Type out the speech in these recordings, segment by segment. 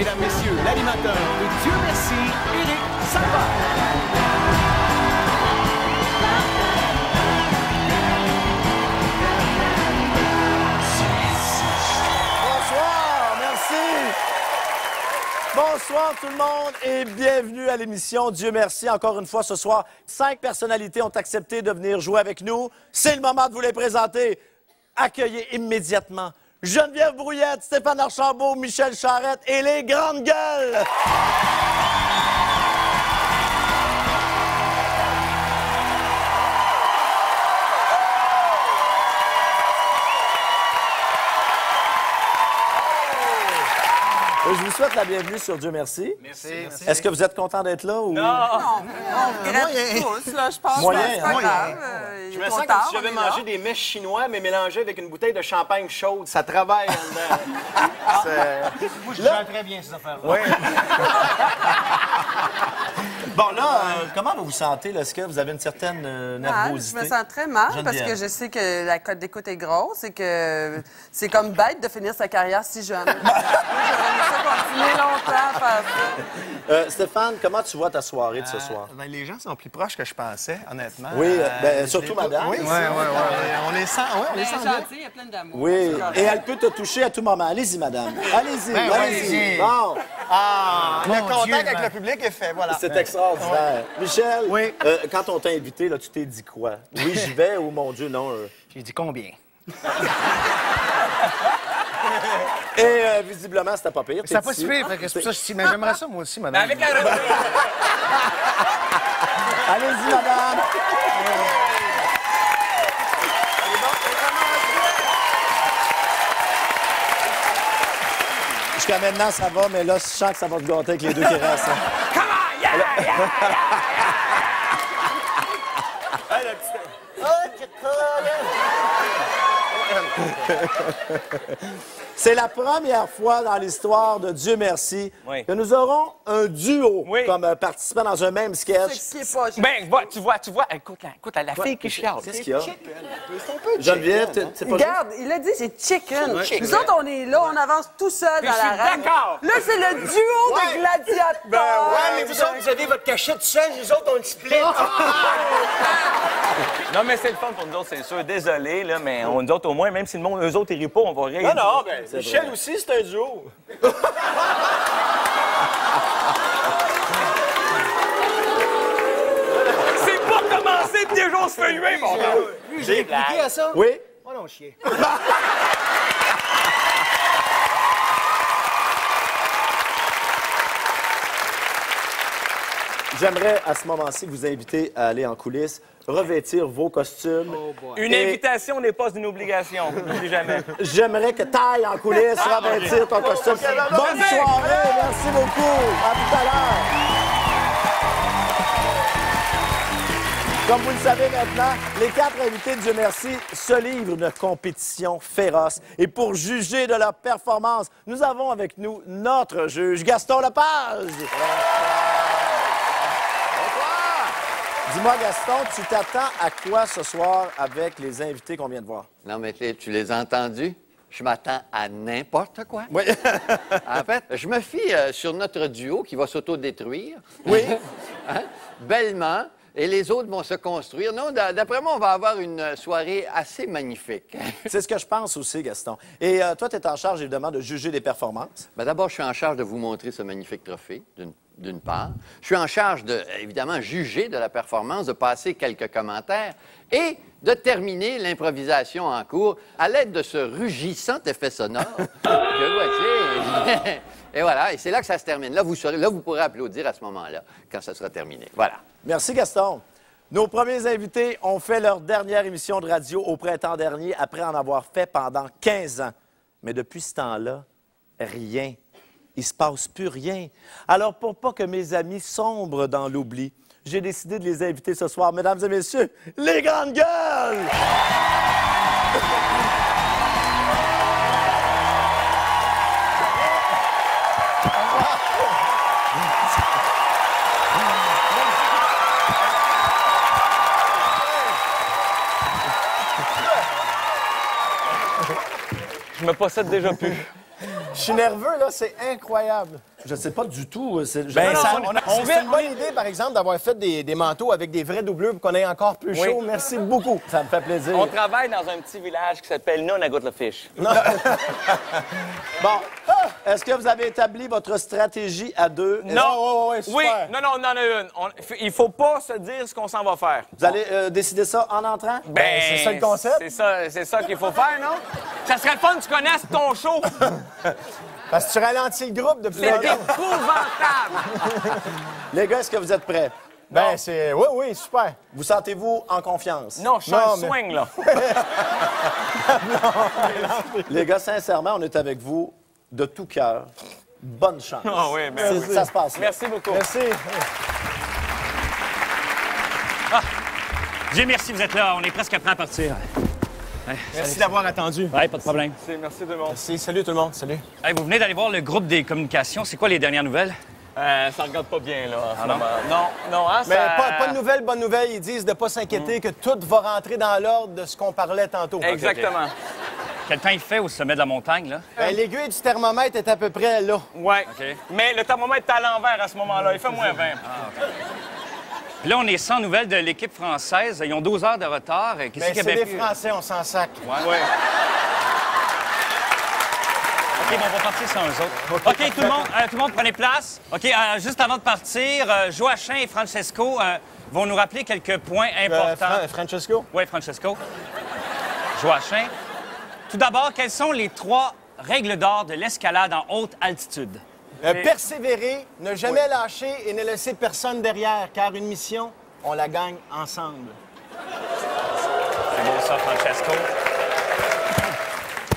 Mesdames, Messieurs, l'animateur de Dieu merci, Éric Salvaire. Bonsoir tout le monde et bienvenue à l'émission Dieu merci. Encore une fois ce soir, 5 personnalités ont accepté de venir jouer avec nous. C'est le moment de vous les présenter. Accueillez immédiatement Geneviève Brouillette, Stéphane Archambault, Michel Charette et les grandes gueules. Je vous souhaite la bienvenue sur Dieu merci. Merci. Est-ce que vous êtes content d'être là ou... Non, on regrette tous, là, je pense. Moyen, C'est pas moyen. grave. Je me sens comme si j'avais mangé des mets chinois, mais mélangés avec une bouteille de champagne chaude. Ça travaille en dedans. Moi, je gère très bien ces affaires-là. Oui. Bon, là, comment vous vous sentez? Est-ce que vous avez une certaine Je nervosité? me sens très mal parce Geneviève. que je sais que la cote d'écoute est grosse et que c'est comme bête de finir sa carrière si jeune. J'aurais aimé ça continuer longtemps à faire ça. Stéphane, comment tu vois ta soirée de ce soir? Ben, les gens sont plus proches que je pensais, honnêtement. Oui, je surtout les- madame. Oui, on les sent, on les sent bien. gentil, il y a plein d'amour. Oui, et elle peut te toucher à tout moment. Allez-y, madame. Allez-y, Ben, allez-y. allez-y. Bon, Ah, le contact Dieu, avec ben. le public est fait, voilà. c'est extraordinaire. Michel, Oui. quand on t'a invité, là, tu t'es dit quoi? Oui, j'y vais ou mon Dieu, non? J'ai dit combien? Et visiblement, c'était pas pire. C'est pas si pire, fait que c'est pour ça que je dis, mais j'aimerais ça, moi aussi, madame. Avec la rubrique. Allez-y, madame. Jusqu'à maintenant, ça va, mais là, je sens que ça va se gâter avec les deux qui restent. Hein. C'est la première fois dans l'histoire de Dieu merci Oui. que nous aurons un duo Oui. comme participant dans un même sketch. C'est ce qui est pas juste. Ben, tu vois, écoute, la fille qui chiale. Qu'est-ce qu'il y a? Geneviève, c'est pas Regarde, il a dit c'est chicken. Nous autres, on est là, on avance tout seul dans je suis la reine. d'accord. Là, c'est le duo de gladiateurs. Ouais, mais vous autres, vous avez votre cachette tout seul, nous autres, on le split. Non, mais c'est le fun pour nous autres, c'est sûr. Désolé, là, mais nous autres, au moins, même si le monde, eux autres, ils rient pas, on va rire. Non, ben, Michel aussi, c'est un duo. C'est pas commencé, puis déjà, on se fait huer, mon gars. J'ai répliqué à ça. Oui? Oh non, chier. J'aimerais à ce moment-ci vous inviter à aller en coulisses, revêtir vos costumes. Une Et- invitation n'est pas une obligation. N'oublie jamais. J'aimerais que tu ailles en coulisses, revêtir ton costume. Bonne soirée, merci beaucoup. À tout à l'heure. Comme vous le savez maintenant, les 4 invités de Dieu merci se livrent une compétition féroce. Et pour juger de leur performance, nous avons avec nous notre juge, Gaston Lepage. Dis-moi, Gaston, tu t'attends à quoi ce soir avec les invités qu'on vient de voir? Non, mais tu les as entendus? Je m'attends à n'importe quoi. Oui. En fait, je me fie sur notre duo qui va s'autodétruire. Oui. Hein? Bellement. Et les autres vont se construire. Non, d'après moi, on va avoir une soirée assez magnifique. C'est ce que je pense aussi, Gaston. Et toi, tu es en charge, évidemment, de juger les performances. Ben, d'abord, je suis en charge de vous montrer ce magnifique trophée, d'une part. Je suis en charge de, évidemment, juger de la performance, de passer quelques commentaires et de terminer l'improvisation en cours à l'aide de ce rugissant effet sonore que voici. Et voilà, et c'est là que ça se termine. Là, vous pourrez applaudir à ce moment-là, quand ça sera terminé. Voilà. Merci, Gaston. Nos premiers invités ont fait leur dernière émission de radio au printemps dernier, après en avoir fait pendant 15 ans. Mais depuis ce temps-là, rien. Il se passe plus rien. Alors, pour pas que mes amis sombrent dans l'oubli, j'ai décidé de les inviter ce soir, mesdames et messieurs, les grandes gueules! Je me possède déjà plus. Je suis nerveux, là, c'est incroyable. Je sais pas du tout. C'est Ben, c'est une bonne idée, par exemple, d'avoir fait des manteaux avec des vrais doublures pour qu'on ait encore plus chaud. Oui. Merci beaucoup. Ça me fait plaisir. On travaille dans un petit village qui s'appelle Nunavut-le-Fish. Bon, est-ce que vous avez établi votre stratégie à deux? Non. ouais, super. Oui, non, on en a une. Il faut pas se dire ce qu'on s'en va faire. Vous allez décider ça en entrant? Ben, c'est ça le concept. C'est ça qu'il faut faire, non? Ça serait le fun que tu connaisses ton show. Parce que tu ralentis le groupe depuis C'est longtemps. épouvantable. Les gars, est-ce que vous êtes prêts? Ben, c'est... Oui, super. Vous sentez-vous en confiance? Non, je suis Non, en mais- swing, là. Les gars, sincèrement, on est avec vous de tout cœur. Bonne chance. Ah oui, ben oui. Ça se passe. Là. Merci beaucoup. Merci. Dieu merci, vous êtes là. On est presque prêts à partir. Merci d'avoir attendu. Ouais, pas de problème. Merci tout le monde. Merci. Salut tout le monde. Salut. Hey, vous venez d'aller voir le groupe des communications. C'est quoi les dernières nouvelles? Ça regarde pas bien, là, en ce moment. Non, hein, Mais ça... pas de nouvelle, bonne nouvelle. Ils disent de pas s'inquiéter, que tout va rentrer dans l'ordre de ce qu'on parlait tantôt. Exactement. Quel temps il fait au sommet de la montagne, là? Ben, l'aiguille du thermomètre est à peu près là. Ouais. OK. Mais le thermomètre est à l'envers à ce moment-là. Il fait moins 20. Puis là, on est sans nouvelles de l'équipe française. Ils ont 12 heures de retard. Qu'est-ce Ben, qu'il y c'est avait des pu- Français, on s'en sac. Ouais. OK, bon, on va partir sans eux autres. OK, tout le monde prenez place. OK, juste avant de partir, Joachim et Francesco vont nous rappeler quelques points importants. Francesco? Oui, Francesco. Joachim. Tout d'abord, quelles sont les 3 règles d'or de l'escalade en haute altitude? Persévérer, ne jamais lâcher et ne laisser personne derrière, car une mission, on la gagne ensemble. C'est beau ça, Francesco.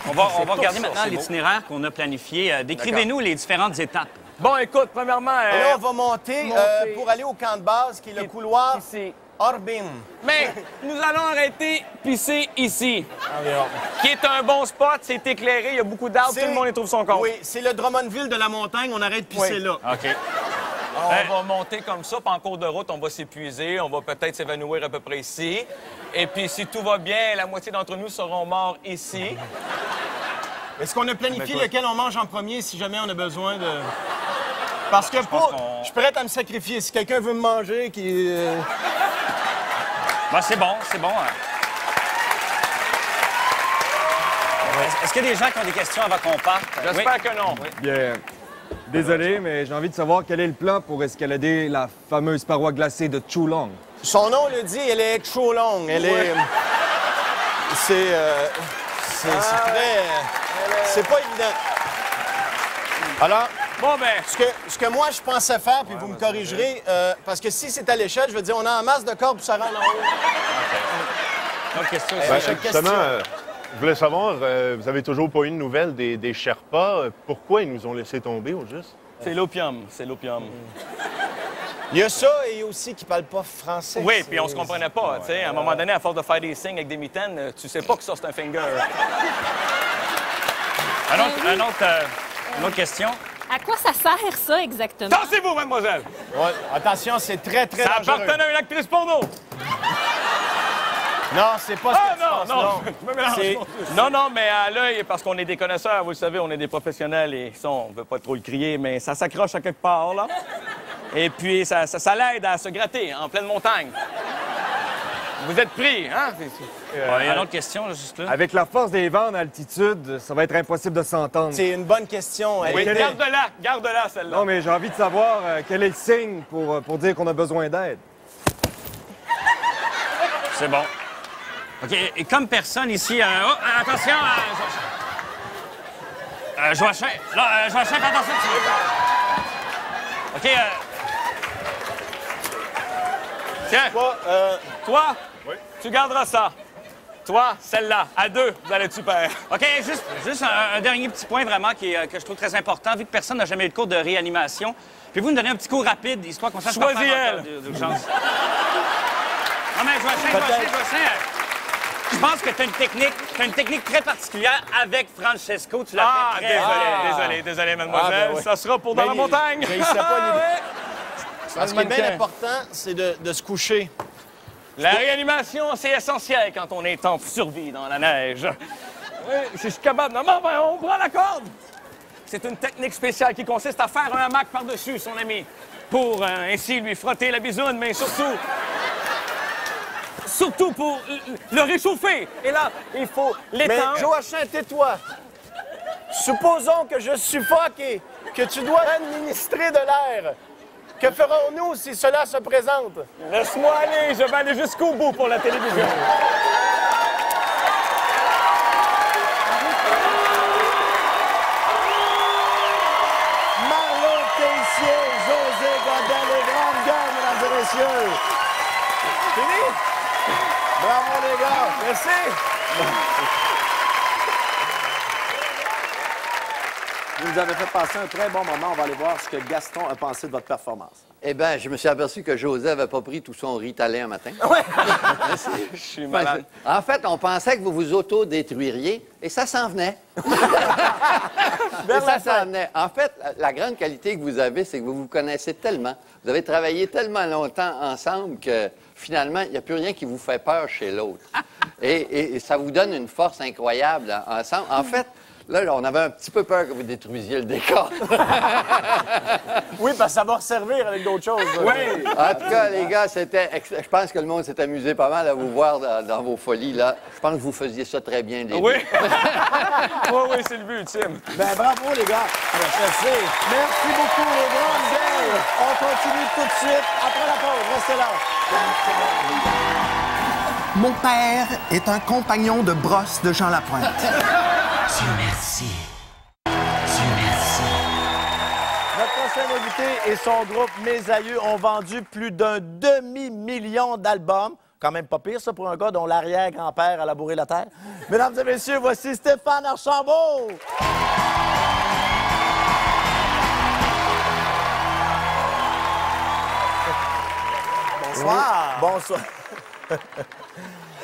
On va regarder maintenant l'itinéraire qu'on a planifié. Décrivez-nous les différentes étapes. Bon, écoute, premièrement... Et là, on va monter pour aller au camp de base, qui est le couloir Ici. Orbin. Mais nous allons arrêter pisser ici, Environ. qui est un bon spot. C'est éclairé, il y a beaucoup d'arbres, tout le monde y trouve son compte. Oui, c'est le Drummondville de la montagne, on arrête de pisser Oui. là. OK. On va monter comme ça, puis en cours de route, on va s'épuiser, on va peut-être s'évanouir à peu près ici. Et puis, si tout va bien, la moitié d'entre nous seront morts ici. Est-ce qu'on a planifié lequel on mange en premier si jamais on a besoin de... Parce que je suis prête à me sacrifier. Si quelqu'un veut me manger, qui... Ben, c'est bon, c'est bon. Est-ce qu'il y a des gens qui ont des questions avant qu'on parte? J'espère que non. Bien. Désolé, mais j'ai envie de savoir quel est le plan pour escalader la fameuse paroi glacée de Chulong. Son nom le dit, elle est trop longue. Elle est... C'est très... C'est pas évident. Alors, Bon, ben, ce que moi, je pensais faire, puis vous me corrigerez, parce que si c'est à l'échelle, je veux dire, on a en masse de cordes pour se rendre en haut. Autre question? Justement, je voulais savoir, vous avez toujours pas eu de nouvelles des Sherpas. Pourquoi ils nous ont laissé tomber, au juste? c'est l'opium, c'est l'opium. Il y a ça et aussi qui ne parlent pas français. Oui, puis on se comprenait pas, tu sais. À un moment donné, à force de faire des signes avec des mitaines, tu sais pas que ça, c'est un finger. Une autre question. À quoi ça sert, ça, exactement? Tassez-vous, mademoiselle! Ouais, attention, c'est très, très Ça dangereux. appartenait à une actrice porno! Non, c'est pas ce que tu penses, Je me mélange. Non, mais à l'œil, parce qu'on est des connaisseurs, vous le savez, on est des professionnels et ça, on veut pas trop le crier, mais ça s'accroche à quelque part, là. Et puis, ça l'aide à se gratter en pleine montagne. Vous êtes pris, hein? Il y a une autre question, là, juste là. Avec la force des vents en altitude, ça va être impossible de s'entendre. C'est une bonne question. Elle Oui, était- garde-la, celle-là. Non, mais j'ai envie de savoir quel est le signe pour dire qu'on a besoin d'aide. C'est bon. OK, et comme personne ici... attention! Joachim, là, Joachim, fais attention. OK, Tiens, toi, tu garderas ça. Toi, celle-là. À deux, vous allez être super. OK, juste un dernier petit point vraiment que je trouve très important. Vu que personne n'a jamais eu de cours de réanimation, pouvez-vous nous donner un petit cours rapide, histoire qu'on sache Choisis pas faire en elle. cas d'urgence? Non, mais Joachim, je pense que tu as une technique très particulière avec Francesco. Tu l'as fait très Désolé, mademoiselle. ben oui. Ça sera pour dans Mais la montagne. mais il sait pas, il- Ouais. Parce qu'il est bien important, c'est de se coucher. La réanimation, c'est essentiel quand on est en survie dans la neige. Oui, si je suis capable. Non, ben, on prend la corde. C'est une technique spéciale qui consiste à faire un hamac par-dessus son ami pour ainsi lui frotter la bisoune, mais surtout pour le réchauffer. Et là, il faut Mais l'étendre. Joachim, tais-toi. Supposons que je suffoque et que tu dois administrer de l'air. Que ferons-nous si cela se présente? Laisse-moi aller, je vais aller jusqu'au bout pour la télévision. Marlon Tessier, José Godin, les grandes gueules, mesdames et messieurs. Fini? Bravo, les gars. Merci. Vous nous avez fait passer un très bon moment. On va aller voir ce que Gaston a pensé de votre performance. Eh bien, je me suis aperçu que José n'avait pas pris tout son Ritalin un matin. Je suis malade. En fait, on pensait que vous vous auto-détruiriez et ça s'en venait. En fait, la grande qualité que vous avez, c'est que vous vous connaissez tellement. Vous avez travaillé tellement longtemps ensemble que finalement, il n'y a plus rien qui vous fait peur chez l'autre. Et ça vous donne une force incroyable ensemble. En fait, là, on avait un petit peu peur que vous détruisiez le décor. Oui, parce que ça va resservir avec d'autres choses. Oui. En tout cas, les gars, je pense que le monde s'est amusé pas mal à vous voir dans vos folies, là. Je pense que vous faisiez ça très bien, les Oui. deux. Oui, c'est le but ultime. Ben bravo, les gars. Merci. Merci beaucoup, les grandes gueules. On continue tout de suite après la pause. Restez là. Mon père est un compagnon de brosse de Jean Lapointe. Dieu merci. Dieu merci. Notre prochain invité et son groupe Mes Aïeux ont vendu plus d'un demi-million d'albums. Quand même pas pire, ça, pour un gars dont l'arrière-grand-père a labouré la terre. Mesdames et messieurs, voici Stéphane Archambault. Bonsoir. Oui, bonsoir.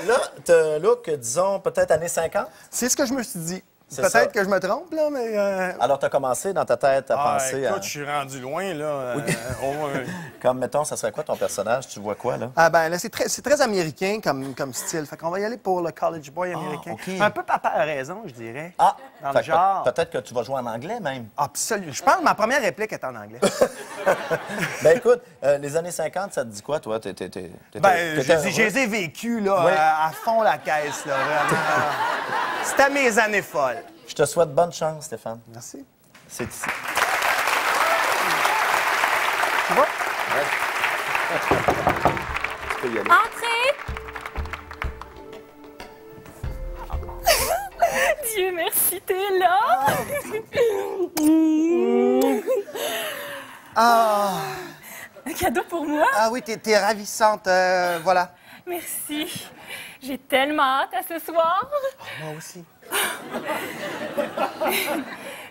Là, t'as un look, disons, peut-être années 50? C'est ce que je me suis dit. C'est ça. Peut-être que je me trompe, là, mais... Alors, t'as commencé dans ta tête à penser écoute, à... je suis rendu loin, là. Comme, mettons, ça serait quoi ton personnage? Tu vois quoi, là? Ah ben là, c'est très américain comme style. Fait qu'on va y aller pour le college boy américain. OK. Un peu papa a raison, je dirais. Ah! Dans Fait le que genre. Peut-être que tu vas jouer en anglais, même. Absolument. Je pense que ma première réplique est en anglais. Ben écoute, les années 50, ça te dit quoi, toi? Je les ai vécues, là, Oui. à fond la caisse, là, vraiment. C'était mes années folles. Je te souhaite bonne chance, Stéphane. Merci. C'est ici. Tu vois? Tu peux y aller. Entrez! Dieu merci, t'es là! Ah, Un cadeau pour moi? ah oui, t'es ravissante. Voilà. Merci. J'ai tellement hâte à ce soir. Moi aussi.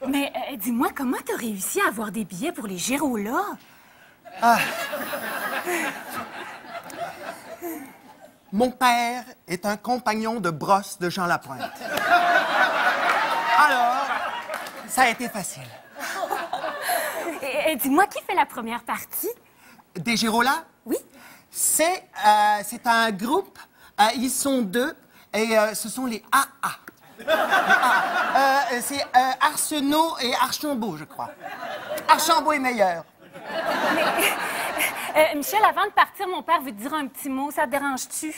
Mais dis-moi, comment t'as réussi à avoir des billets pour les Gérolas? Mon père est un compagnon de brosse de Jean Lapointe. Alors, ça a été facile. Et dis-moi, qui fait la première partie? Des Gérolas? Oui? C'est un groupe. Ils sont deux et ce sont les AA. C'est Arsenault et Archambault, je crois. Archambault est meilleur. Michel, avant de partir, mon père veut te dire un petit mot. Ça te dérange-tu?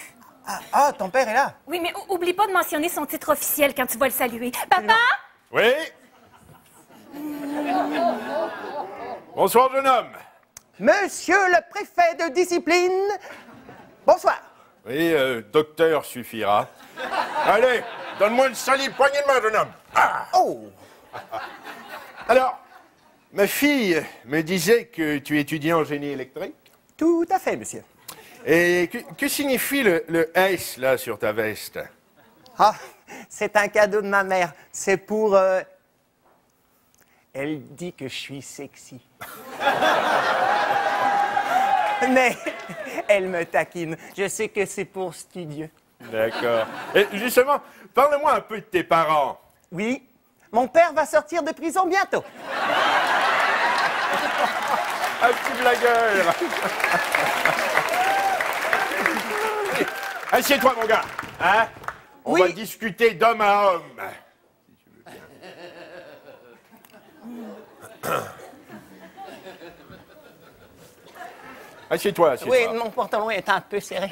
Ah, ton père est là. Oui, mais oublie pas de mentionner son titre officiel quand tu vas le saluer. Papa? Oui? Bonsoir, jeune homme. Monsieur le préfet de discipline, bonsoir. Oui, docteur suffira. Allez, donne-moi une solide poignée de main, jeune homme. Ah! Oh! Alors, ma fille me disait que tu étudiais en génie électrique. Tout à fait, monsieur. Et que signifie le S, là, sur ta veste? Ah, c'est un cadeau de ma mère. C'est pour... Elle dit que je suis sexy. Mais elle me taquine. Je sais que c'est pour studieux. D'accord. Et justement, parle-moi un peu de tes parents. Oui, mon père va sortir de prison bientôt. Un petit blagueur. Assieds-toi, mon gars. Hein? On va discuter d'homme à homme. Si tu veux bien. Assieds-toi, assieds-toi. Oui, mon pantalon est un peu serré.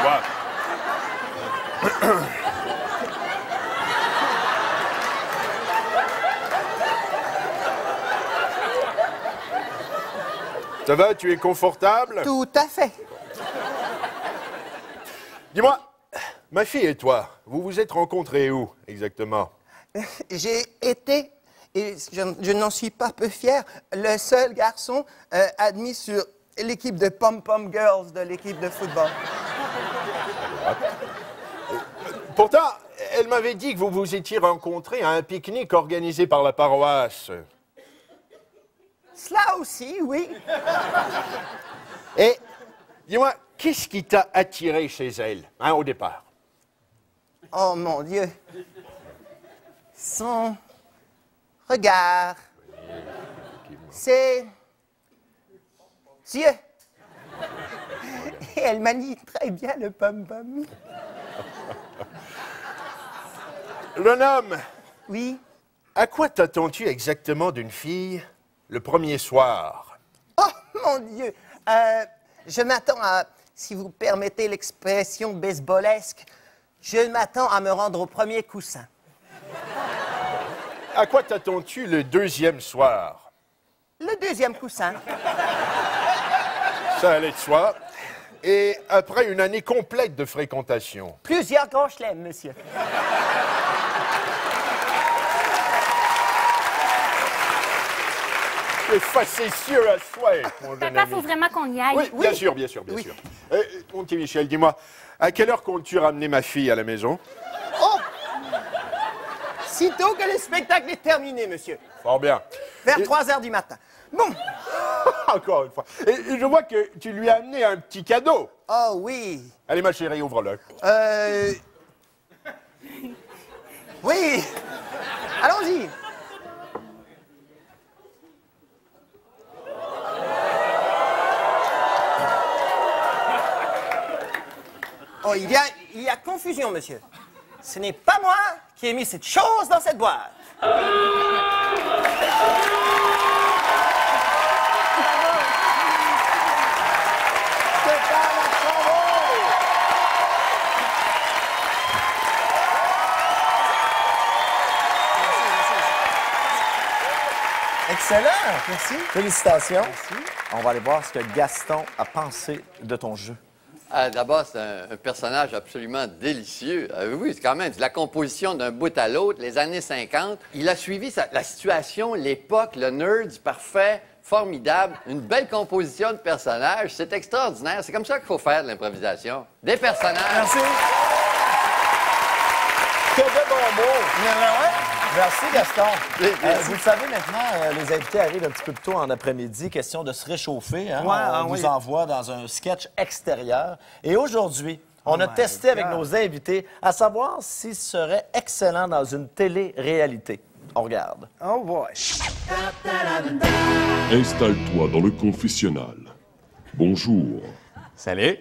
Voilà. Ça va, tu es confortable? Tout à fait. Dis-moi, ma fille et toi, vous vous êtes rencontrés où, exactement? J'ai été, et je n'en suis pas peu fier, le seul garçon admis sur l'équipe de Pom-Pom Girls de l'équipe de football. Pourtant, elle m'avait dit que vous vous étiez rencontrés à un pique-nique organisé par la paroisse. Cela aussi, oui. Et dis-moi, qu'est-ce qui t'a attiré chez elle, hein, au départ? Oh mon Dieu. Son regard. C'est Dieu. Et elle manie très bien le pom-pom. Jeune homme. Oui. À quoi t'attends-tu exactement d'une fille le premier soir? Oh mon Dieu. Je m'attends à, si vous permettez l'expression baseballesque, je m'attends à me rendre au premier coussin. À quoi t'attends-tu le deuxième soir? Le deuxième coussin. Ça allait de soi. Et après une année complète de fréquentation? Plusieurs grands chelems, monsieur. C'est facétieux à souhait, mon jeune Papa, ami. faut vraiment qu'on y aille. Oui, bien sûr, bien sûr, bien sûr. Mon petit Michel, dis-moi, à quelle heure comptes-tu ramener ma fille à la maison? Oh! Sitôt que le spectacle est terminé, monsieur. Fort bien. Vers 3 heures du matin. Bon. Encore une fois. Et je vois que tu lui as amené un petit cadeau. Oh oui. Allez, ma chérie, ouvre-le. Oui. Allons-y. Oh, il y a confusion, monsieur. Ce n'est pas moi qui ai mis cette chose dans cette boîte. Excellent! Merci. Félicitations. On va aller voir ce que Gaston a pensé de ton jeu. D'abord, c'est un personnage absolument délicieux. Oui, c'est quand même c'est la composition d'un bout à l'autre, les années 50. Il a suivi la situation, l'époque, le nerd parfait, formidable. Une belle composition de personnages. C'est extraordinaire. C'est comme ça qu'il faut faire de l'improvisation. Des personnages. Merci. Que de bons mots. Merci, Gaston. Vous le savez maintenant, les invités arrivent un petit peu plus tôt en après-midi. Question de se réchauffer. Hein? On vous envoie dans un sketch extérieur. Et aujourd'hui, on a testé avec nos invités à savoir s'ils seraient excellents dans une télé-réalité. On regarde. Oh boy. Installe-toi dans le confessionnal. Bonjour. Salut.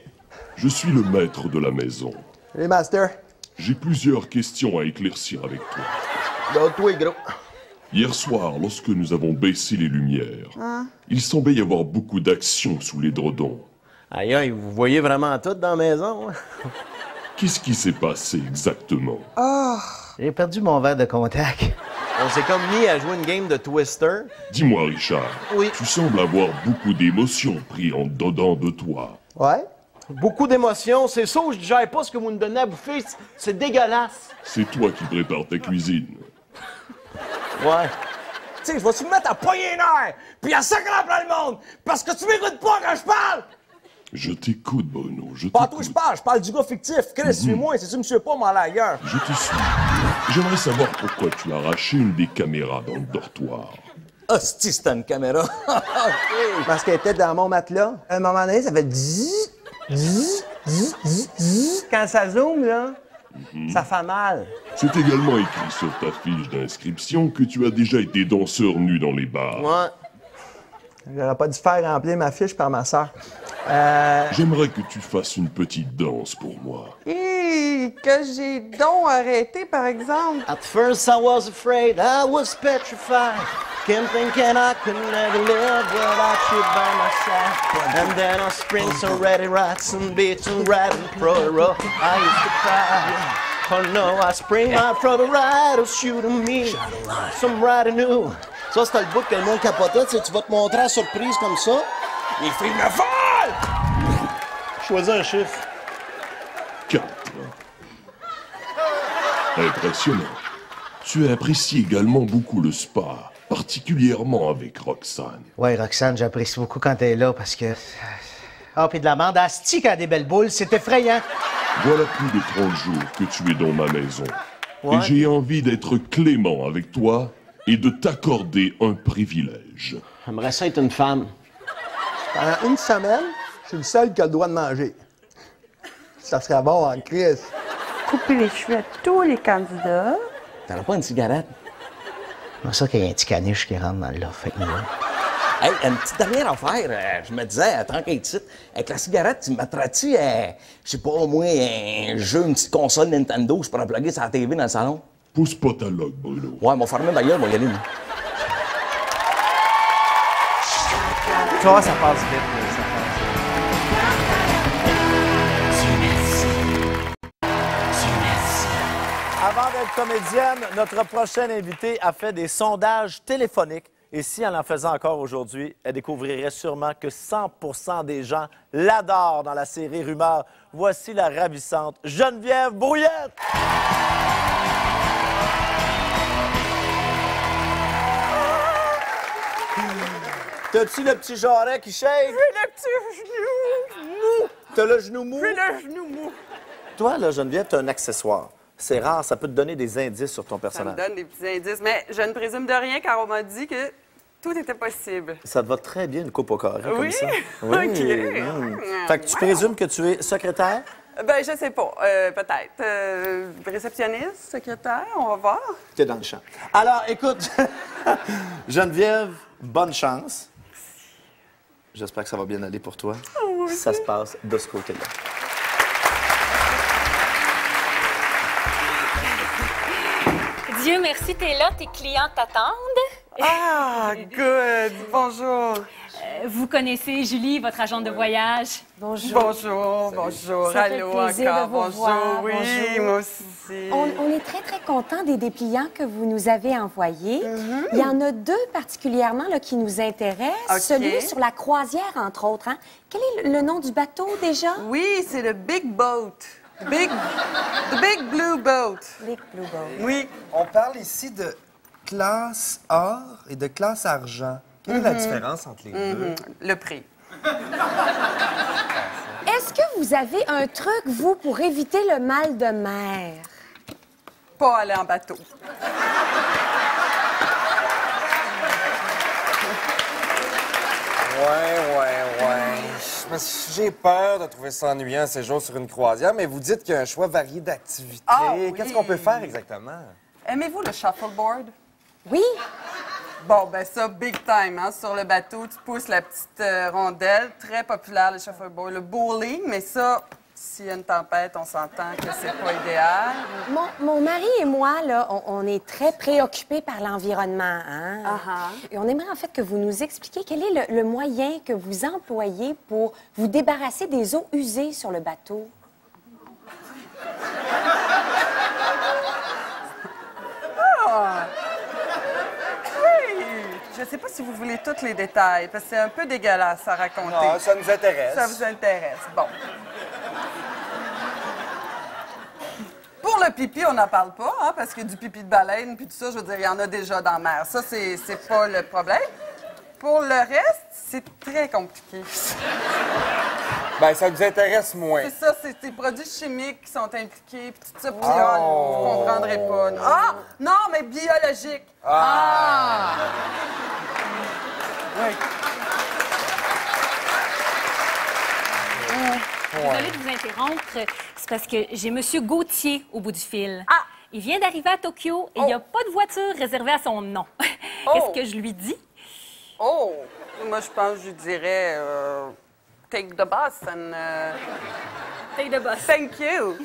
Je suis le maître de la maison. Salut, Master. J'ai plusieurs questions à éclaircir avec toi. Toi, gros. Hier soir, lorsque nous avons baissé les lumières, il semblait y avoir beaucoup d'action sous l'édredon. Aïe, aïe, vous voyez vraiment tout dans la maison? Qu'est-ce qui s'est passé exactement? Oh, j'ai perdu mon verre de contact. On s'est comme mis à jouer une game de Twister. Dis-moi, Richard. Oui. Tu sembles avoir beaucoup d'émotions pris en dedans de toi. Ouais. Beaucoup d'émotions. C'est ça où je digère pas ce que vous me donnez à bouffer. C'est dégueulasse. C'est toi qui prépares ta cuisine. Ouais. Tu sais, je vais-tu me mettre à poigner les nerfs, puis à sacrer plein le monde, parce que tu m'écoutes pas quand je parle! Je t'écoute, Bruno, je Pas à t'écoute. toi je parle du gars fictif. Chris, suis-moi, si tu me suis pas, m'en aller ailleurs. Je te suis. J'aimerais savoir pourquoi tu as arraché une des caméras dans le dortoir. Hostie, c'était une caméra. Parce qu'elle était dans mon matelas. À un moment donné, ça fait zzz, zzz, zzz, zzz, zzz. Quand ça zoome, là, ça fait mal. C'est également écrit sur ta fiche d'inscription que tu as déjà été danseur nu dans les bars. Ouais. J'aurais pas dû faire remplir ma fiche par ma sœur. J'aimerais que tu fasses une petite danse pour moi. Que j'ai donc arrêté, par exemple. At first I was afraid, I was petrified. Kept thinking I could never live without you by my side. And then I spring some ready rats and beats and riding pro. I used to cry. Oh no, I spring my brother right, shooting me. Some rider new. Ça, c'était le bout que le monde capotait. Tu sais, tu vas te montrer à surprise comme ça. Les filles me volent! Choisis un chiffre. 4. Impressionnant. Tu apprécies également beaucoup le spa, particulièrement avec Roxane. Ouais, Roxane, j'apprécie beaucoup quand t'es là parce que... Ah, puis de la bande astique a des belles boules, c'est effrayant. Voilà plus de 30 jours que tu es dans ma maison. Ouais. Et j'ai envie d'être clément avec toi et de t'accorder un privilège. J'aimerais ça être une femme. Pendant une semaine, je suis le seul qui a le droit de manger. Ça serait bon en crise. Couper les cheveux à tous les candidats. T'auras pas une cigarette? C'est ça qu'il y a un petit caniche qui rentre dans le loft avec nous. Hey, une petite dernière affaire. Je me disais, tant qu'à être ici, avec la cigarette, tu me mettrais-tu, je sais pas, au moins un jeu, une petite console Nintendo, je pourrais plugger sur la TV dans le salon? Pousse pas ta loque, Bruno. Ouais, m'a fermé ma gueule, moi, y aller, moi. Tu vois, ça passe vite, là, ça passe vite. Avant d'être comédienne, notre prochaine invitée a fait des sondages téléphoniques. Et si elle en faisait encore aujourd'hui, elle découvrirait sûrement que 100% des gens l'adorent dans la série Rumeurs. Voici la ravissante Geneviève Brouillette! T'as-tu le petit jarret qui shake? J'ai le petit genou mou. T'as le genou mou? J'ai le genou mou. Toi, là, Geneviève, t'as un accessoire. C'est rare, ça peut te donner des indices sur ton Ça me personnage. donne des petits indices, mais je ne présume de rien car on m'a dit que tout était possible. Ça te va très bien, une coupe au carré comme Oui? ça. OK. Fait que tu présumes que tu es secrétaire? Ben, je sais pas. Peut-être. Réceptionniste, secrétaire, on va voir. T'es dans le champ. Alors, écoute, Geneviève, bonne chance. J'espère que ça va bien aller pour toi. Oui. Ça se passe de ce côté-là. Dieu merci, t'es là, tes clients t'attendent. Ah, good. Bonjour. Vous connaissez Julie, votre agente de voyage. Bonjour. Bonjour, bonjour. Ça fait Allô plaisir encore. de vous Bonjour. voir. Oui, Bonjour. moi aussi. On est très, très contents des dépliants que vous nous avez envoyés. Il y en a deux particulièrement là, qui nous intéressent. OK. Celui sur la croisière, entre autres. Hein? Quel est le nom du bateau déjà? Oui, c'est le Big Boat. The Big Blue Boat. Big Blue Boat. Oui. On parle ici de classe or et de classe argent. Quelle est la différence entre les deux? Le prix. Est-ce que vous avez un truc, vous, pour éviter le mal de mer? Pas aller en bateau. Ouais. J'ai peur de trouver ça ennuyant un séjour sur une croisière, mais vous dites qu'il y a un choix varié d'activités. Ah, oui. Qu'est-ce qu'on peut faire exactement? Aimez-vous le shuffleboard? Oui. Bon, ben ça, big time, hein? Sur le bateau, tu pousses la petite rondelle. Très populaire, le shuffleboard. Le bowling, mais ça, s'il y a une tempête, on s'entend que c'est pas idéal. Mon mari et moi, là, on est très préoccupés par l'environnement. Hein? Et on aimerait en fait que vous nous expliquiez quel est le moyen que vous employez pour vous débarrasser des eaux usées sur le bateau. Ah! Oui! Je sais pas si vous voulez tous les détails, parce que c'est un peu dégueulasse à raconter. Non, ça nous intéresse. Ça vous intéresse. Bon. Pour le pipi, on n'en parle pas, hein, parce que du pipi de baleine, puis tout ça, je veux dire, il y en a déjà dans la mer. Ça, c'est pas le problème. Pour le reste, c'est très compliqué. Ben, ça nous intéresse moins. C'est ça, c'est des produits chimiques qui sont impliqués, puis tout ça, puis vous comprendrez pas. Ah! Non, mais biologique. Ah! Oui. Désolée de vous interrompre. C'est parce que j'ai M. Gauthier au bout du fil. Ah! Il vient d'arriver à Tokyo et il n'y a pas de voiture réservée à son nom. Qu'est-ce que je lui dis? Oh! Moi, je pense que je dirais take the bus and... Take the bus. Thank you.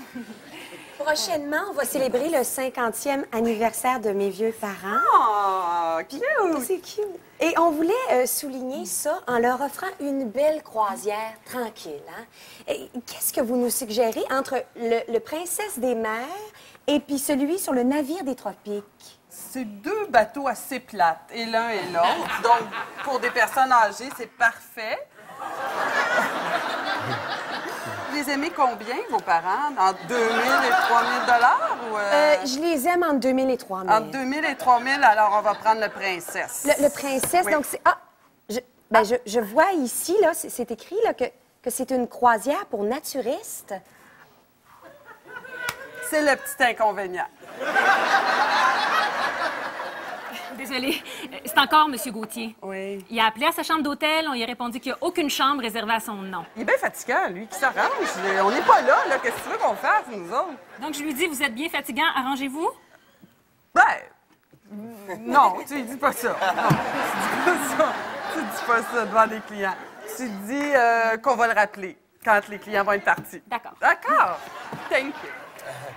Prochainement, on va célébrer le 50e anniversaire de mes vieux parents. Ah, cute! C'est cute. Et on voulait souligner ça en leur offrant une belle croisière tranquille. Hein? Et qu'est-ce que vous nous suggérez entre le Princesse des mers et puis celui sur le navire des tropiques? C'est deux bateaux assez plates, et l'un et l'autre. Donc, pour des personnes âgées, c'est parfait. Vous les aimez combien, vos parents? Entre 2 000 et 3 000 ou Je les aime entre 2 000 et 3 000. Entre 2 000 et 3 000, alors on va prendre le Princesse. Le Princesse, Oui. donc c'est... Ah! Je vois ici, là, c'est écrit là, que c'est une croisière pour naturistes. C'est le petit inconvénient. Désolée, c'est encore M. Gauthier. Oui. Il a appelé à sa chambre d'hôtel, on lui a répondu qu'il n'y a aucune chambre réservée à son nom. Il est bien fatigant, lui, qui s'arrange. On n'est pas là. Qu'est-ce que tu veux qu'on fasse, nous autres? Donc, je lui dis, vous êtes bien fatigant, arrangez-vous? Non, tu lui dis pas ça. Non, tu dis pas ça. Tu dis pas ça devant des clients. Tu dis qu'on va le rappeler quand les clients vont être partis. D'accord. D'accord. Thank you.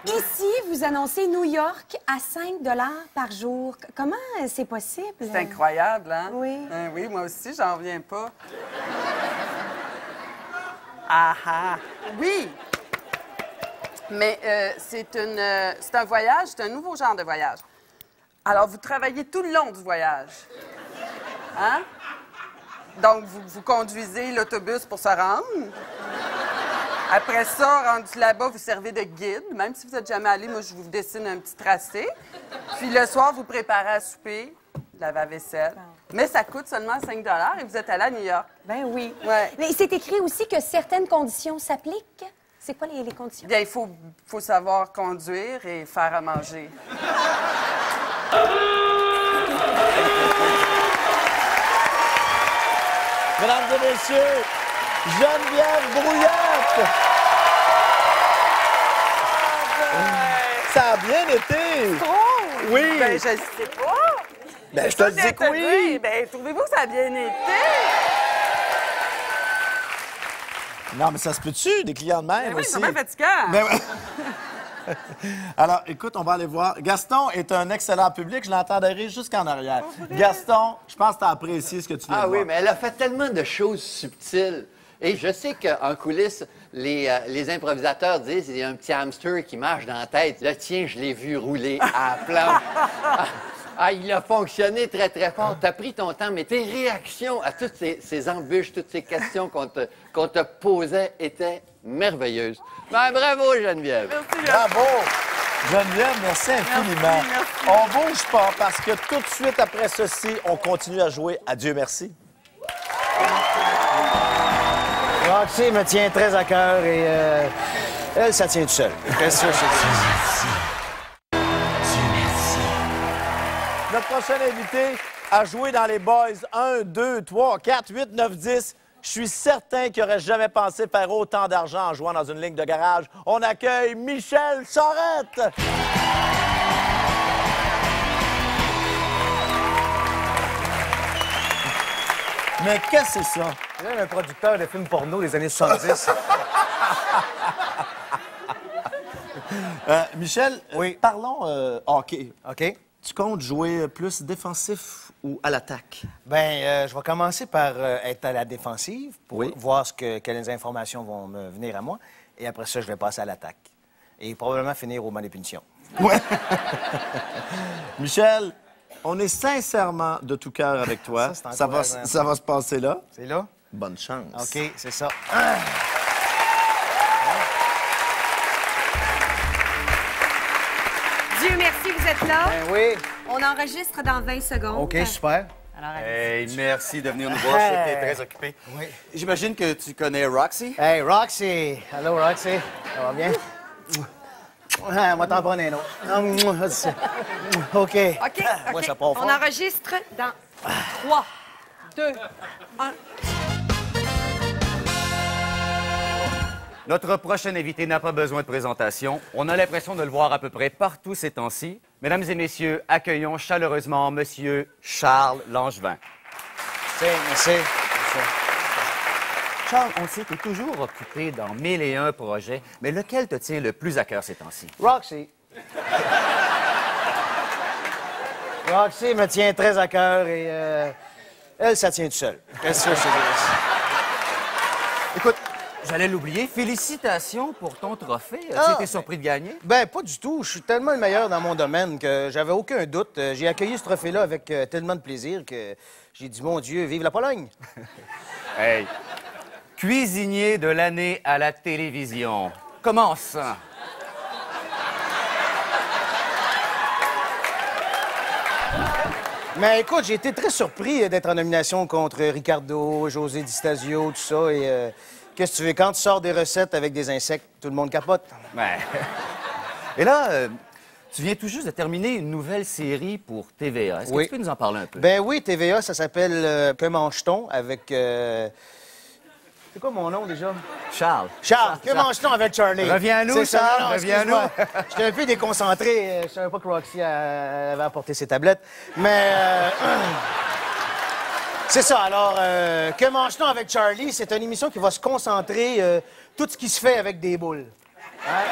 Ici, vous annoncez New York à 5 $ par jour. Comment c'est possible? C'est incroyable, hein? Oui. Oui, moi aussi, j'en reviens pas. Ah ah! Oui! Mais c'est un voyage, c'est un nouveau genre de voyage. Alors, vous travaillez tout le long du voyage. Hein? Donc, vous conduisez l'autobus pour se rendre. Après ça, rendu là-bas, vous servez de guide. Même si vous n'êtes jamais allé, moi, je vous dessine un petit tracé. Puis le soir, vous préparez à souper, lave-vaisselle. Mais ça coûte seulement 5 $ et vous êtes allé à New York. Ben oui. Ouais. Mais c'est écrit aussi que certaines conditions s'appliquent. C'est quoi les conditions? Bien, il faut savoir conduire et faire à manger. Mesdames et messieurs, Geneviève Brouillette! Ça a bien été! Trop! Oui! Ben, je sais pas! Ben, je te le dis que oui! Ben, trouvez-vous que ça a bien été? Non, mais ça se peut-tu, des clients de même Ben oui, aussi? c'est bien fatigant! Ben oui. Alors, écoute, on va aller voir. Gaston est un excellent public. Je l'entendais rire jusqu'en arrière. Gaston, je pense que tu as apprécié ce que tu viens de voir. Ah oui, mais elle a fait tellement de choses subtiles. Et je sais qu'en coulisses, les improvisateurs disent qu'il y a un petit hamster qui marche dans la tête. Le tien, je l'ai vu rouler à la planche. Il a fonctionné très, très fort. Tu as pris ton temps, mais tes réactions à toutes ces embûches, toutes ces questions qu'on te posait étaient merveilleuses. Ben, bravo, Geneviève. Merci, Bravo! Geneviève, merci infiniment. On bouge pas parce que tout de suite après ceci, on continue à jouer à Dieu merci. Roxy me tient très à cœur et elle, ça tient tout seul. Qu'est-ce que je te dis? Notre prochain invité a joué dans les Boys 1, 2, 3, 4, 8, 9, 10. Je suis certain qu'il n'aurait jamais pensé faire autant d'argent en jouant dans une ligne de garage. On accueille Michel Charette! Mais qu'est-ce que c'est ça? C'est même un producteur de films porno des années 70. Michel, oui. Parlons hockey. OK. Tu comptes jouer plus défensif ou à l'attaque? Bien, je vais commencer par être à la défensive pour Oui. voir quelles informations vont me venir à moi. Et après ça, je vais passer à l'attaque. Et probablement finir au banc des punitions. Ouais. Michel, on est sincèrement de tout cœur avec toi. c'est Ça va encourageant. se passer là. C'est là? Bonne chance. OK, c'est ça. Dieu merci, vous êtes là. Ben oui. On enregistre dans 20 secondes. OK, super. Alors, Hey, merci de venir nous voir. Je sais que t'es très occupé. Oui. J'imagine que tu connais Roxy. Hey, Roxy. Allô, Roxy. Ça va bien? On va t'en prendre un autre. OK. OK, Moi, OK. ça part On fort. enregistre dans 3, 2, 1. Notre prochain invité n'a pas besoin de présentation. On a l'impression de le voir à peu près partout ces temps-ci. Mesdames et messieurs, accueillons chaleureusement Monsieur Charles Langevin. Merci. Charles, on sait que tu es toujours occupé dans 1001 projets, mais lequel te tient le plus à cœur ces temps-ci? Roxy. Roxy me tient très à cœur et elle, ça tient tout seul. Qu'est-ce que je te dis? Écoute, j'allais l'oublier. Félicitations pour ton trophée. Ah, Tu étais surpris de gagner? Ben, pas du tout. Je suis tellement le meilleur dans mon domaine que j'avais aucun doute. J'ai accueilli ce trophée-là avec tellement de plaisir que j'ai dit, mon Dieu, vive la Pologne! Hey! Cuisinier de l'année à la télévision. Comment ça? Mais écoute, j'ai été très surpris d'être en nomination contre Ricardo, José Di Stasio, tout ça. Et qu'est-ce que tu veux? Quand tu sors des recettes avec des insectes, tout le monde capote. Ben. Et là, tu viens tout juste de terminer une nouvelle série pour TVA. Est-ce que tu peux nous en parler un peu? Ben oui, TVA, ça s'appelle Que mange-t-on avec... C'est quoi mon nom déjà? Charles. Charles. Que mange-t-on avec Charlie? Reviens à nous, C'est ça. Charles, Non, reviens à nous. excuse-moi. J'étais un peu déconcentré. Je savais pas que Roxy avait apporté ses tablettes. Mais... c'est ça. Alors, Que mange-t-on avec Charlie? C'est une émission qui va se concentrer tout ce qui se fait avec des boules. Hein?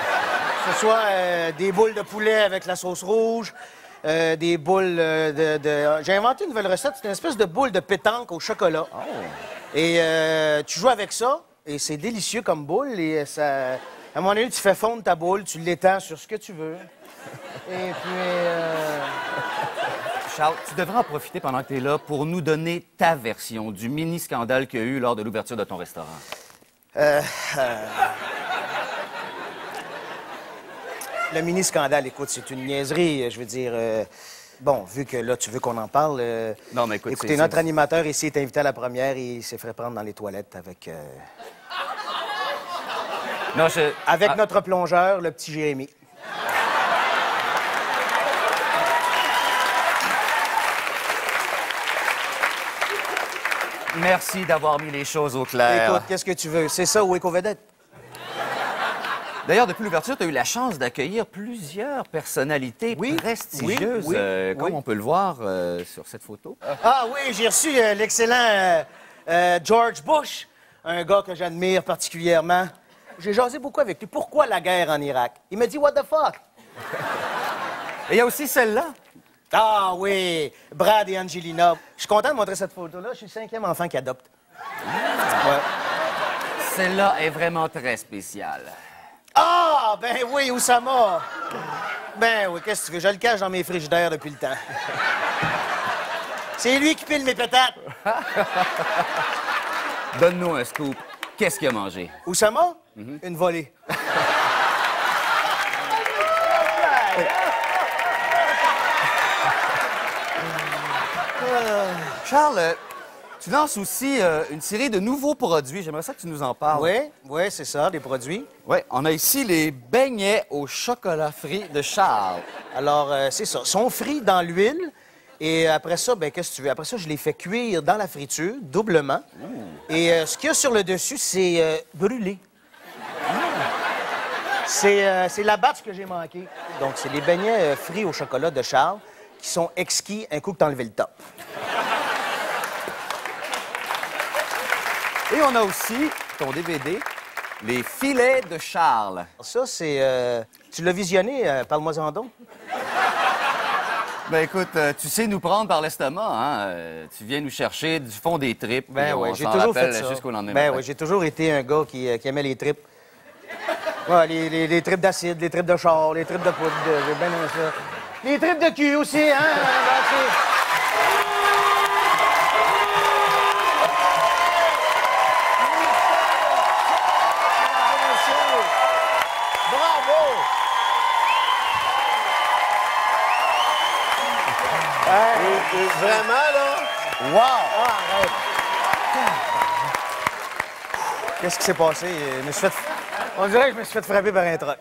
Que ce soit des boules de poulet avec la sauce rouge, des boules J'ai inventé une nouvelle recette. C'est une espèce de boule de pétanque au chocolat. Oh. Et tu joues avec ça, et c'est délicieux comme boule. Et ça... À un moment donné, tu fais fondre ta boule, tu l'étends sur ce que tu veux. Et puis... Charles, tu devrais en profiter pendant que tu es là pour nous donner ta version du mini-scandale qu'il y a eu lors de l'ouverture de ton restaurant. Le mini-scandale, écoute, c'est une niaiserie. Je veux dire, bon, vu que là, tu veux qu'on en parle... non, mais écoute, écoutez, notre animateur ici est invité à la première et il s'est fait prendre dans les toilettes avec... Non, avec notre plongeur, le petit Jérémy. Merci d'avoir mis les choses au clair. Écoute, qu'est-ce que tu veux? C'est ça ou Éco-Vedette? D'ailleurs, depuis l'ouverture, tu as eu la chance d'accueillir plusieurs personnalités prestigieuses, comme on peut le voir sur cette photo. Ah oui, j'ai reçu l'excellent George Bush, un gars que j'admire particulièrement. J'ai jasé beaucoup avec lui. Pourquoi la guerre en Irak? Il m'a dit « What the fuck? » Et il y a aussi celle-là. Ah oui, Brad et Angelina. Je suis content de montrer cette photo-là. Je suis le 5e enfant qui adopte. Ouais. Celle-là est vraiment très spéciale. Ah, ben oui, Oussama. Ben oui, qu'est-ce que tu veux? Je le cache dans mes frigidaires depuis le temps. C'est lui qui pile mes pétates. Donne-nous un scoop. Qu'est-ce qu'il a mangé? Oussama? Une volée. Charles, tu lances aussi une série de nouveaux produits. J'aimerais ça que tu nous en parles. Oui, c'est ça, des produits. Oui, on a ici les beignets au chocolat frit de Charles. Alors, c'est ça. Ils sont frits dans l'huile. Et après ça, ben qu'est-ce que tu veux? Après ça, je les fais cuire dans la friture, doublement. Et ce qu'il y a sur le dessus, c'est brûlé. C'est la batch que j'ai manquée. Donc, c'est les beignets frits au chocolat de Charles qui sont exquis un coup que t'as enlevé le top. Et on a aussi ton DVD, Les filets de Charles. Ça, c'est... tu l'as visionné? Parle-moi-en donc. Ben écoute, tu sais nous prendre par l'estomac, hein? Tu viens nous chercher du fond des tripes. Ben oui, j'ai s'en toujours rappelle fait ça. jusqu'au lendemain Ben matin. oui, j'ai toujours été un gars qui aimait les tripes. Ouais, les tripes d'acide, les tripes de char, les tripes de poudre, j'ai bien aimé ça. Les tripes de cul aussi, hein? Vraiment, là? Wow! Ah, arrête. Qu'est-ce qui s'est passé? Je me suis fait... On dirait que je me suis fait frapper par un truck.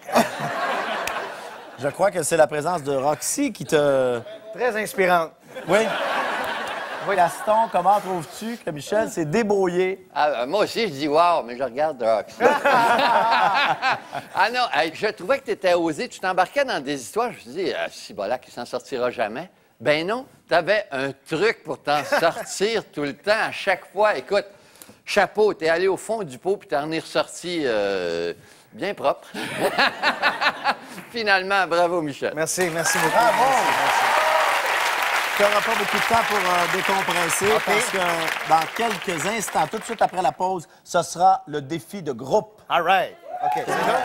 Je crois que c'est la présence de Roxy qui te... Très inspirante. Oui. Oui. Gaston, comment trouves-tu que Michel s'est débrouillé? Moi aussi, je dis wow, mais je regarde Roxy. Ah non, je trouvais que tu étais osé. Tu t'embarquais dans des histoires. Je me suis dit, Cibolac, il s'en sortira jamais. Ben non, tu avais un truc pour t'en sortir tout le temps, à chaque fois. Écoute, chapeau, t'es allé au fond du pot puis t'en es ressorti bien propre. Finalement, bravo, Michel. Merci beaucoup. Bravo! Merci. Tu n'auras pas beaucoup de temps pour décompresser parce que dans quelques instants, tout de suite après la pause, ce sera le défi de groupe. All right. OK. C'est ça?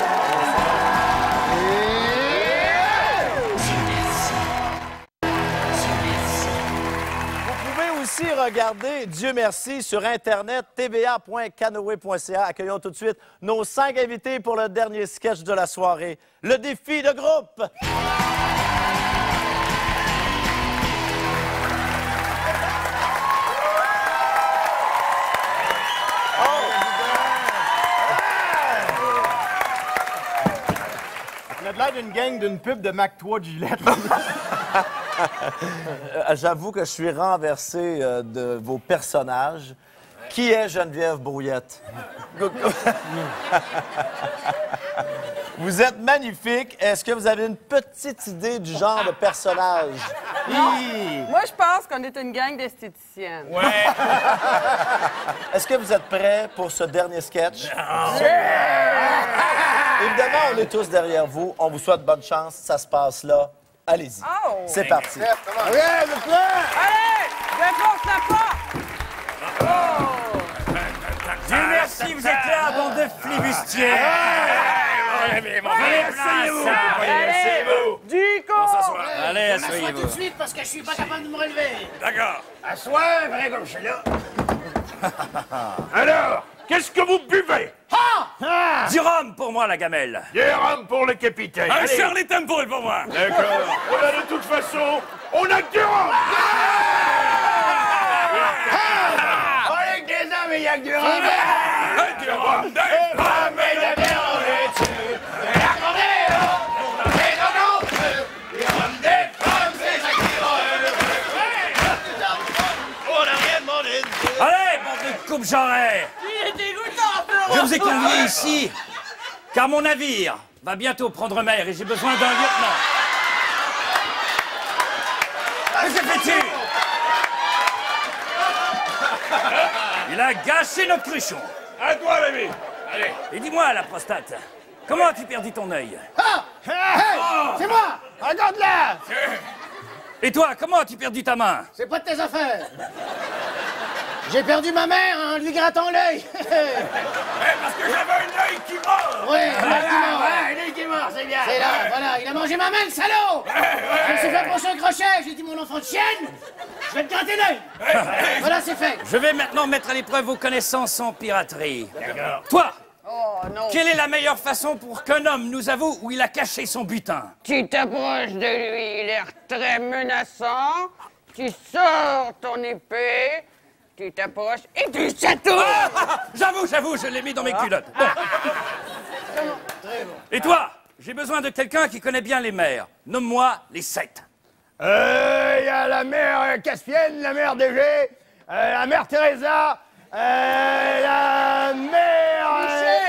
Vous pouvez aussi regarder Dieu merci sur Internet, tva.canoe.ca. Accueillons tout de suite nos 5 invités pour le dernier sketch de la soirée, le défi de groupe. On a l'air d'une gang d'une pub de Mac 3 de Gillette. J'avoue que je suis renversé de vos personnages. Qui est Geneviève Brouillette? Vous êtes magnifique. Est-ce que vous avez une petite idée du genre de personnage? Moi, je pense qu'on est une gang d'esthéticiennes. Ouais. Est-ce que vous êtes prêts pour ce dernier sketch? Évidemment, on est tous derrière vous. On vous souhaite bonne chance. Ça se passe là. Allez-y. Oh. C'est parti. Allez, le plan! Allez! Défonce la porte! Dieu merci, vous êtes là, bande de flibustiers. Allez, du coup! Allez, Je m'assois asseyez-vous. tout de suite parce que je suis pas capable de me relever. D'accord. Assois, vrai comme je suis là. Alors, qu'est-ce que vous buvez? Du rhum pour moi, la gamelle. Du rhum pour le capitaine. Un Allez. Shirley Temple pour moi. D'accord. On a de toute façon, on a que du rhum. On est que des hommes et il y a que du rhum. Du rhum, des rhum et de la bière, on est dessus. L'accordéon, on a fait dans nos feux. Du rhum, des pommes, c'est ça qui On n'a rien demandé de plus. Allez, bande de coupe-jarrets. Il est dégoûtant, Je vous ai conviés ici, car mon navire va bientôt prendre mer et j'ai besoin d'un lieutenant. Mais que fais-tu? Il a gâché notre cruchon. À toi, l'ami. Allez. Et dis-moi, la prostate, comment as-tu perdu ton œil? C'est moi! Regarde-la! Et toi, comment as-tu perdu ta main? C'est pas de tes affaires. J'ai perdu ma mère en lui grattant l'œil. Parce que j'avais un œil qui mord. Oui, un œil qui mord. Un œil qui mord, c'est bien. C'est là, voilà, il a mangé ma main, le salaud. Je me suis fait pencher un crochet, j'ai dit mon enfant de chienne, je vais te gratter l'œil. Voilà, c'est fait. Je vais maintenant mettre à l'épreuve vos connaissances en piraterie. Toi, Oh non! quelle est la meilleure façon pour qu'un homme nous avoue où il a caché son butin? Tu t'approches de lui, il a l'air très menaçant. Tu sors ton épée, tu t'approches et tu chatouilles! J'avoue, je l'ai mis dans mes culottes. Bon. Et toi, j'ai besoin de quelqu'un qui connaît bien les mers. Nomme-moi les 7. Il y a la mère Caspienne, la mère DG, la mère Teresa, la mère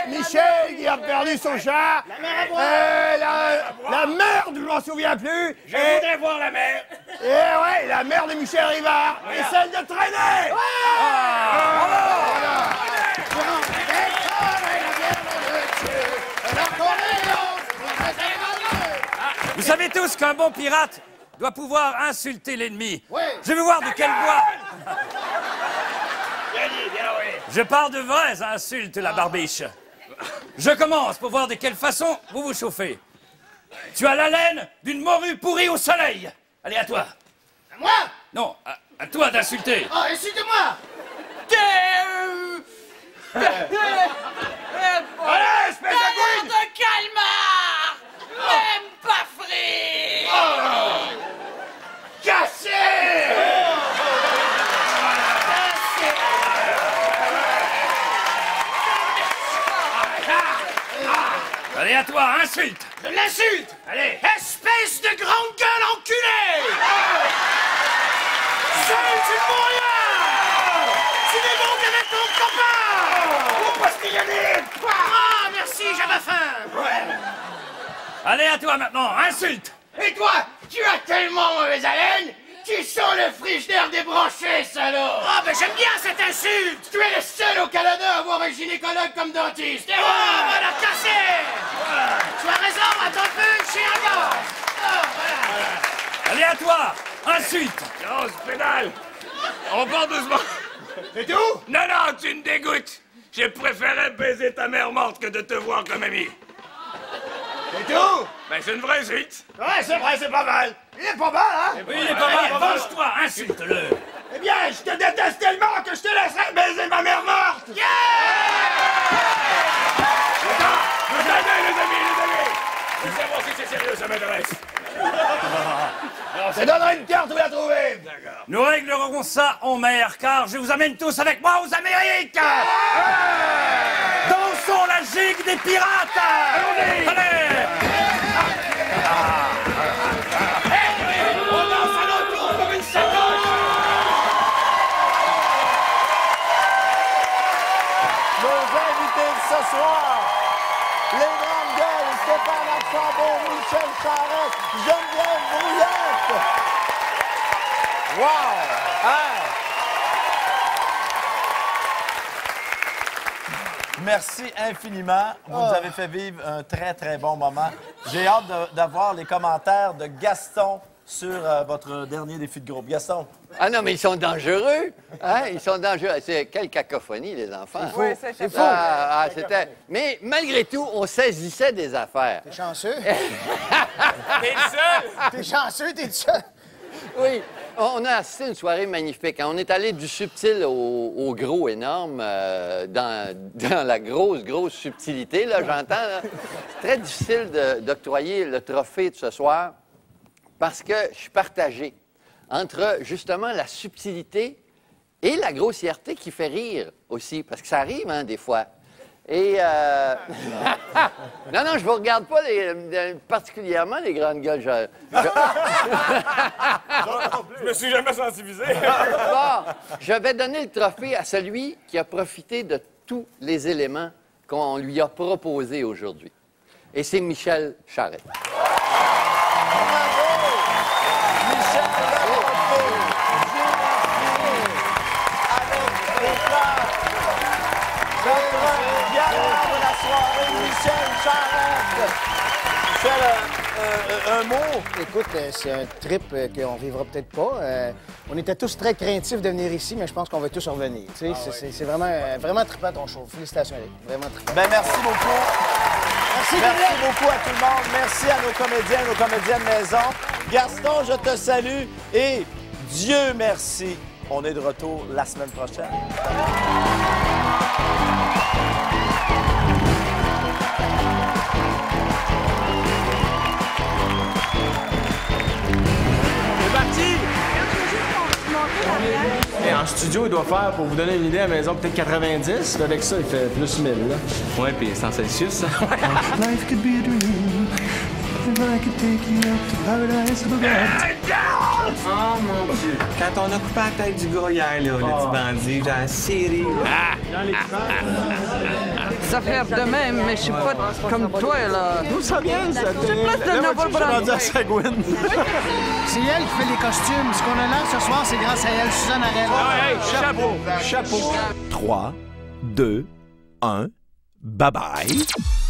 Michel qui a perdu son chat, la mère je m'en souviens plus. Je voudrais voir la mer. Et ouais, la mère de Michel Rivard, et celle de Traîner. Vous savez tous qu'un bon pirate doit pouvoir insulter l'ennemi. Oui. Je veux voir de quelle voix. Bien dit, bien oui. Je parle de vraies insultes, la barbiche. Je commence pour voir de quelle façon vous vous chauffez. Tu as la laine d'une morue pourrie au soleil. Allez, à toi. À moi? Non, à toi d'insulter. Oh, insulte-moi! Allez, espèce de couine! de calmar! Même pas frit! Cassé! Allez, à toi, insulte. Je l'insulte! Allez! Espèce de grande gueule enculée! Seul, tu ne vaux rien! Tu n'es donc avec ton copain! Oh, parce qu'il y a des... Ah, merci, j'avais faim! Allez, à toi maintenant, insulte. Et toi, tu as tellement mauvaise haleine, tu sens le frigidaire débranché, salaud! Ah, ben j'aime bien cette insulte! Tu es le seul au Canada à avoir un gynécologue comme dentiste! Et voilà, on va la casser! Tu as raison, attends un peu, je suis un gars! Allez, à toi. Ensuite. Non, c'est pédale. On part doucement. C'est tout? Non, non, tu me dégoûtes. J'ai préféré baiser ta mère morte que de te voir comme ami. C'est tout? Ben, c'est une vraie suite. Ouais, c'est vrai, c'est pas mal. Il est pas mal, hein? Oui, il est pas mal. Venge-toi, insulte-le. Eh bien, je te déteste tellement que je te laisserai baiser ma mère morte! Yeah! Les amis! Je veux savoir si c'est sérieux, ça m'intéresse. Je te donnerai une carte où la trouver! D'accord. Nous réglerons ça en mer, car je vous amène tous avec moi aux Amériques. Dansons la gigue des pirates. Allez! On danse à notre tour comme une sacoche! Nos invités de ce soir, les grandes gueules, Stéphane Archambault, Michel Charette, Geneviève Brouillette. Wow! Hein? Merci infiniment. Vous nous avez fait vivre un très, très bon moment. J'ai hâte d'avoir les commentaires de Gaston sur votre dernier défi de groupe. Gaston? Ah non, mais ils sont dangereux. Hein? Ils sont dangereux. C'est quelle cacophonie, les enfants. Oui, c'est faux. C'était... Mais malgré tout, on saisissait des affaires. T'es chanceux? T'es le seul? T'es chanceux, t'es le seul? Oui. On a assisté à une soirée magnifique. On est allé du subtil au gros énorme, dans la grosse subtilité, là, j'entends. Là. C'est très difficile d'octroyer le trophée de ce soir parce que je suis partagé entre, justement, la subtilité et la grossièreté qui fait rire aussi, parce que ça arrive, hein, des fois. Et... non, je vous regarde pas particulièrement les grandes gueules. Je me suis jamais senti visé. Bon, je vais donner le trophée à celui qui a profité de tous les éléments qu'on lui a proposés aujourd'hui. Et c'est Michel Charette. Michel Charette! Michel, un mot? Écoute, c'est un trip qu'on vivra peut-être pas. On était tous très craintifs de venir ici, mais je pense qu'on va tous revenir. Tu sais, c'est vraiment trippant ton show. Félicitations, Eric. Vraiment trippant. Ben merci beaucoup. Merci beaucoup à tout le monde. Merci à nos comédiens, nos comédiennes maison. Gaston, je te salue et Dieu merci. On est de retour la semaine prochaine. Et en studio, il doit faire, pour vous donner une idée, à la maison, peut-être 90. Avec ça, il fait plus 1000. Là. Ouais, puis c'est en Celsius, ça. Life could be a dream. If I could take you up to paradise of a oh mon Dieu. Quand on a coupé la tête du gars hier, là, le petit bandit, j'ai la série. Ça fait de même, mais je suis pas comme toi, là. D'où ça vient, ça? C'est place de Nouvelle-Brunswick. à Sagouine. C'est elle qui fait les costumes. Ce qu'on a là ce soir, c'est grâce à elle, Suzanne Arel. Chapeau. 3, 2, 1, bye-bye.